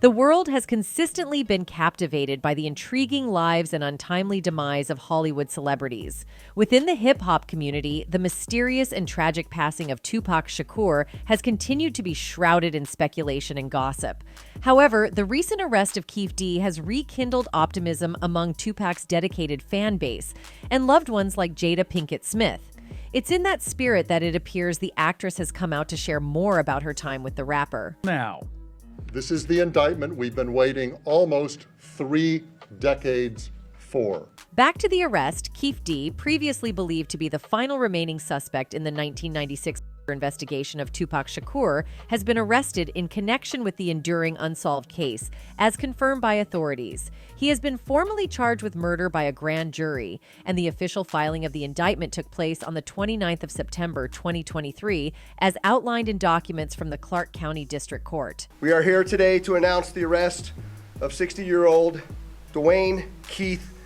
The world has consistently been captivated by the intriguing lives and untimely demise of Hollywood celebrities. Within the hip-hop community, the mysterious and tragic passing of Tupac Shakur has continued to be shrouded in speculation and gossip. However, the recent arrest of Keefe D has rekindled optimism among Tupac's dedicated fan base and loved ones like Jada Pinkett Smith. It's in that spirit that it appears the actress has come out to share more about her time with the rapper. Now, this is the indictment we've been waiting almost 3 decades for. Back to the arrest, Keefe D, previously believed to be the final remaining suspect in the 1996 investigation of Tupac Shakur, has been arrested in connection with the enduring unsolved case, as confirmed by authorities. He has been formally charged with murder by a grand jury, and the official filing of the indictment took place on the 29th of September 2023, as outlined in documents from the Clark County District Court. We are here today to announce the arrest of 60-year-old Dwayne Keith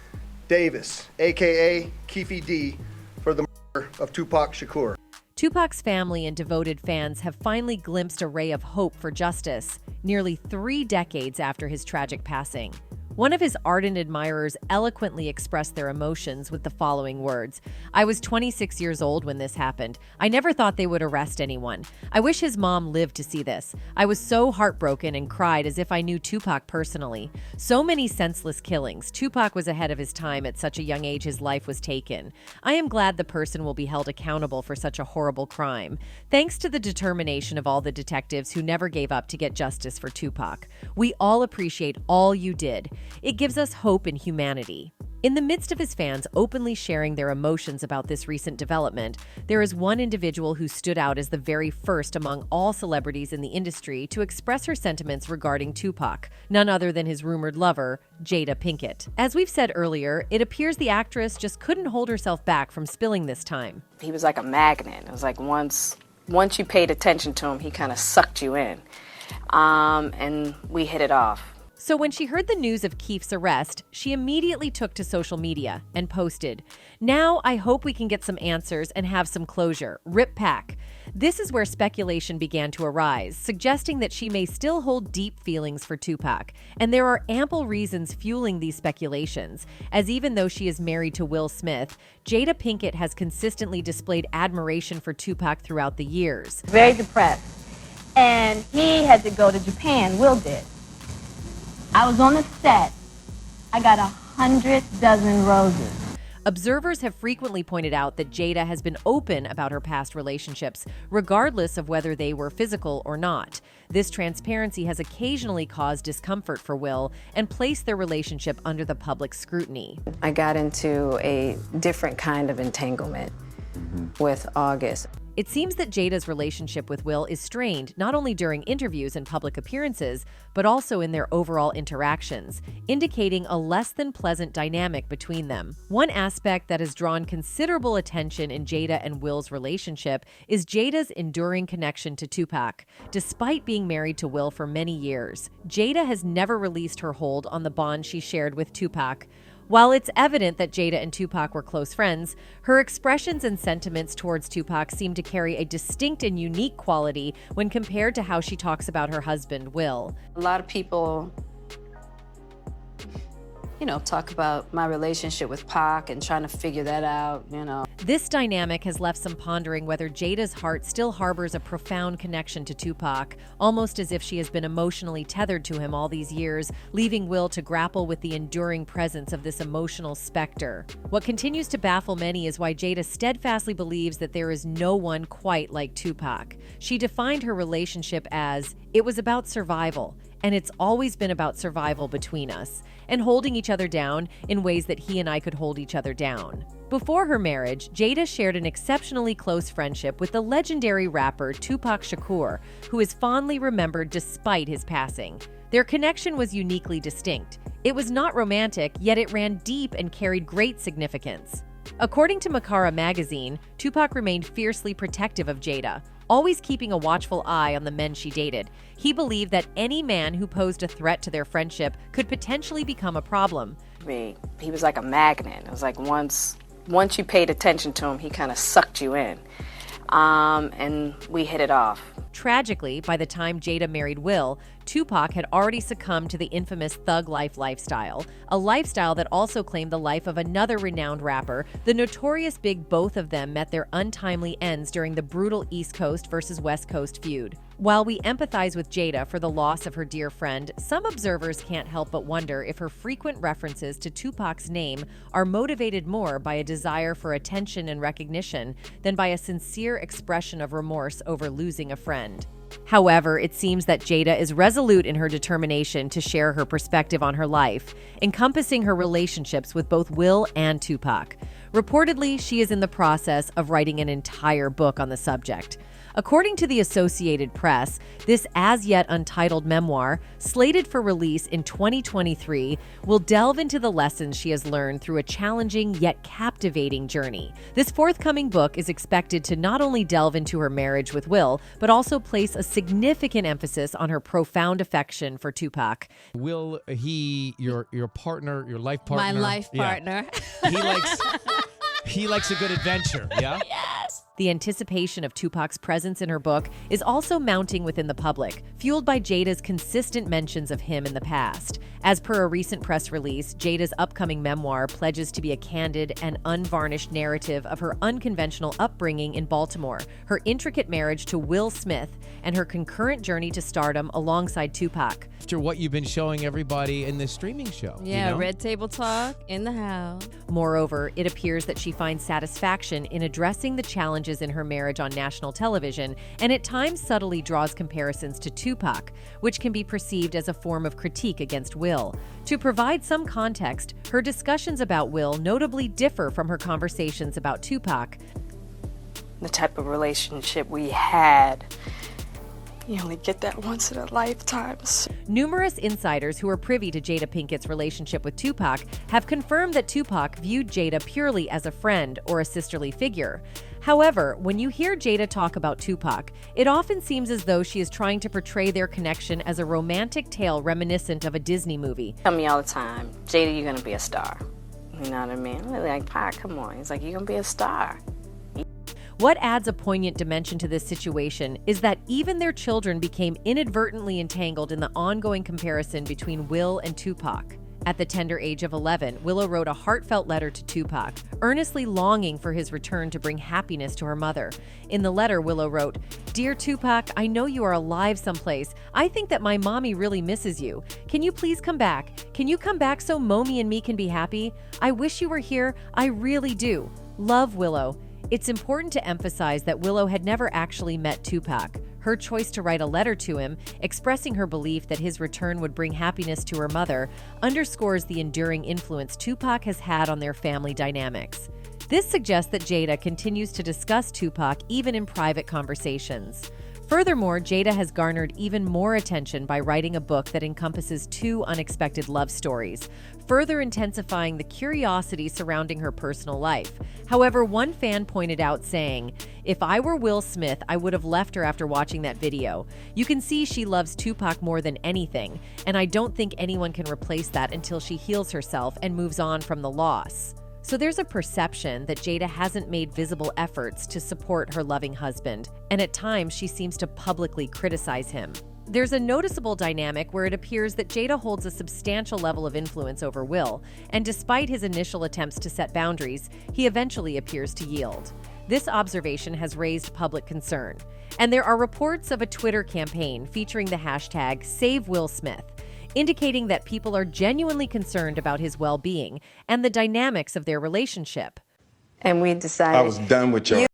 Davis, aka Keefe D, for the murder of Tupac Shakur. Tupac's family and devoted fans have finally glimpsed a ray of hope for justice, nearly 3 decades after his tragic passing. One of his ardent admirers eloquently expressed their emotions with the following words: "I was 26 years old when this happened. I never thought they would arrest anyone. I wish his mom lived to see this. I was so heartbroken and cried as if I knew Tupac personally. So many senseless killings. Tupac was ahead of his time at such a young age his life was taken. I am glad the person will be held accountable for such a horrible crime. Thanks to the determination of all the detectives who never gave up to get justice for Tupac. We all appreciate all you did. It gives us hope in humanity." In the midst of his fans openly sharing their emotions about this recent development, there is one individual who stood out as the very first among all celebrities in the industry to express her sentiments regarding Tupac, none other than his rumored lover, Jada Pinkett. As we've said earlier, it appears the actress just couldn't hold herself back from spilling this time. He was like a magnet. It was like once you paid attention to him, he kind of sucked you in. And we hit it off. So when she heard the news of Keefe's arrest, she immediately took to social media and posted, "Now I hope we can get some answers and have some closure. Rip Pac." This is where speculation began to arise, suggesting that she may still hold deep feelings for Tupac. And there are ample reasons fueling these speculations, as even though she is married to Will Smith, Jada Pinkett has consistently displayed admiration for Tupac throughout the years. Very depressed. And he had to go to Japan, Will did. I was on the set. I got 100 dozen roses. Observers have frequently pointed out that Jada has been open about her past relationships, regardless of whether they were physical or not. This transparency has occasionally caused discomfort for Will and placed their relationship under the public scrutiny. I got into a different kind of entanglement with August. It seems that Jada's relationship with Will is strained not only during interviews and public appearances, but also in their overall interactions, indicating a less than pleasant dynamic between them. One aspect that has drawn considerable attention in Jada and Will's relationship is Jada's enduring connection to Tupac. Despite being married to Will for many years, Jada has never released her hold on the bond she shared with Tupac. While it's evident that Jada and Tupac were close friends, her expressions and sentiments towards Tupac seem to carry a distinct and unique quality when compared to how she talks about her husband, Will. A lot of people, talk about my relationship with Pac and trying to figure that out, This dynamic has left some pondering whether Jada's heart still harbors a profound connection to Tupac, almost as if she has been emotionally tethered to him all these years, leaving Will to grapple with the enduring presence of this emotional specter. What continues to baffle many is why Jada steadfastly believes that there is no one quite like Tupac. She defined her relationship as, "It was about survival, and it's always been about survival between us, and holding each other down in ways that he and I could hold each other down." Before her marriage, Jada shared an exceptionally close friendship with the legendary rapper Tupac Shakur, who is fondly remembered despite his passing. Their connection was uniquely distinct. It was not romantic, yet it ran deep and carried great significance. According to Makara magazine, Tupac remained fiercely protective of Jada, always keeping a watchful eye on the men she dated. He believed that any man who posed a threat to their friendship could potentially become a problem. He was like a magnet. It was like once you paid attention to him, he kind of sucked you in. and we hit it off. Tragically, by the time Jada married Will, Tupac had already succumbed to the infamous thug life lifestyle, a lifestyle that also claimed the life of another renowned rapper. The Notorious Big. Both of them met their untimely ends during the brutal East Coast versus West Coast feud. While we empathize with Jada for the loss of her dear friend, some observers can't help but wonder if her frequent references to Tupac's name are motivated more by a desire for attention and recognition than by a sincere expression of remorse over losing a friend. However, it seems that Jada is resolute in her determination to share her perspective on her life, encompassing her relationships with both Will and Tupac. Reportedly, she is in the process of writing an entire book on the subject. According to the Associated Press, this as-yet untitled memoir, slated for release in 2023, will delve into the lessons she has learned through a challenging yet captivating journey. This forthcoming book is expected to not only delve into her marriage with Will, but also place a significant emphasis on her profound affection for Tupac. Will, your partner, your life partner? My life partner. Yeah. He likes a good adventure, yeah? Yes. The anticipation of Tupac's presence in her book is also mounting within the public, fueled by Jada's consistent mentions of him in the past. As per a recent press release, Jada's upcoming memoir pledges to be a candid and unvarnished narrative of her unconventional upbringing in Baltimore, her intricate marriage to Will Smith, and her concurrent journey to stardom alongside Tupac. After what you've been showing everybody in this streaming show. Yeah, you know? Red Table Talk in the house. Moreover, it appears that she finds satisfaction in addressing the challenges in her marriage on national television, and at times subtly draws comparisons to Tupac, which can be perceived as a form of critique against Will. To provide some context, her discussions about Will notably differ from her conversations about Tupac. The type of relationship we had, you only get that once in a lifetime. Numerous insiders who are privy to Jada Pinkett's relationship with Tupac have confirmed that Tupac viewed Jada purely as a friend or a sisterly figure. However, when you hear Jada talk about Tupac, it often seems as though she is trying to portray their connection as a romantic tale reminiscent of a Disney movie. Tell me all the time, Jada, you're gonna be a star. You know what I mean? I'm like, Pac, come on. He's like, you're gonna be a star. What adds a poignant dimension to this situation is that even their children became inadvertently entangled in the ongoing comparison between Will and Tupac. At the tender age of 11, Willow wrote a heartfelt letter to Tupac, earnestly longing for his return to bring happiness to her mother. In the letter, Willow wrote, "Dear Tupac, I know you are alive someplace. I think that my mommy really misses you. Can you please come back? Can you come back so Mommy and me can be happy? I wish you were here. I really do. Love, Willow." It's important to emphasize that Willow had never actually met Tupac. Her choice to write a letter to him, expressing her belief that his return would bring happiness to her mother, underscores the enduring influence Tupac has had on their family dynamics. This suggests that Jada continues to discuss Tupac even in private conversations. Furthermore, Jada has garnered even more attention by writing a book that encompasses two unexpected love stories, further intensifying the curiosity surrounding her personal life. However, one fan pointed out saying, "If I were Will Smith, I would have left her after watching that video. You can see she loves Tupac more than anything, and I don't think anyone can replace that until she heals herself and moves on from the loss." So there's a perception that Jada hasn't made visible efforts to support her loving husband, and at times she seems to publicly criticize him. There's a noticeable dynamic where it appears that Jada holds a substantial level of influence over Will, and despite his initial attempts to set boundaries, he eventually appears to yield. This observation has raised public concern, and there are reports of a Twitter campaign featuring the hashtag #SaveWillSmith, indicating that people are genuinely concerned about his well-being and the dynamics of their relationship. And we decided, I was done with your...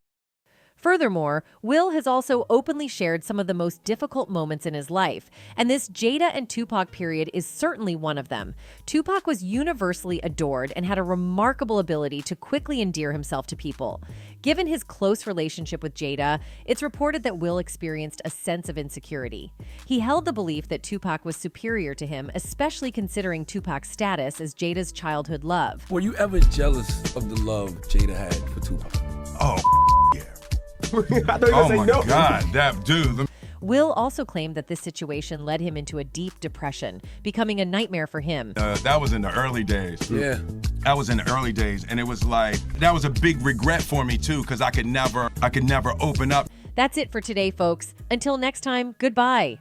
Furthermore, Will has also openly shared some of the most difficult moments in his life, and this Jada and Tupac period is certainly one of them. Tupac was universally adored and had a remarkable ability to quickly endear himself to people. Given his close relationship with Jada, it's reported that Will experienced a sense of insecurity. He held the belief that Tupac was superior to him, especially considering Tupac's status as Jada's childhood love. Were you ever jealous of the love Jada had for Tupac? Oh, yeah. I thought you were Oh gonna my say no. God, that dude. Will also claimed that this situation led him into a deep depression, becoming a nightmare for him. That was in the early days. Yeah. That was in the early days, and it was like, that was a big regret for me too, because I could never open up. That's it for today, folks. Until next time, goodbye.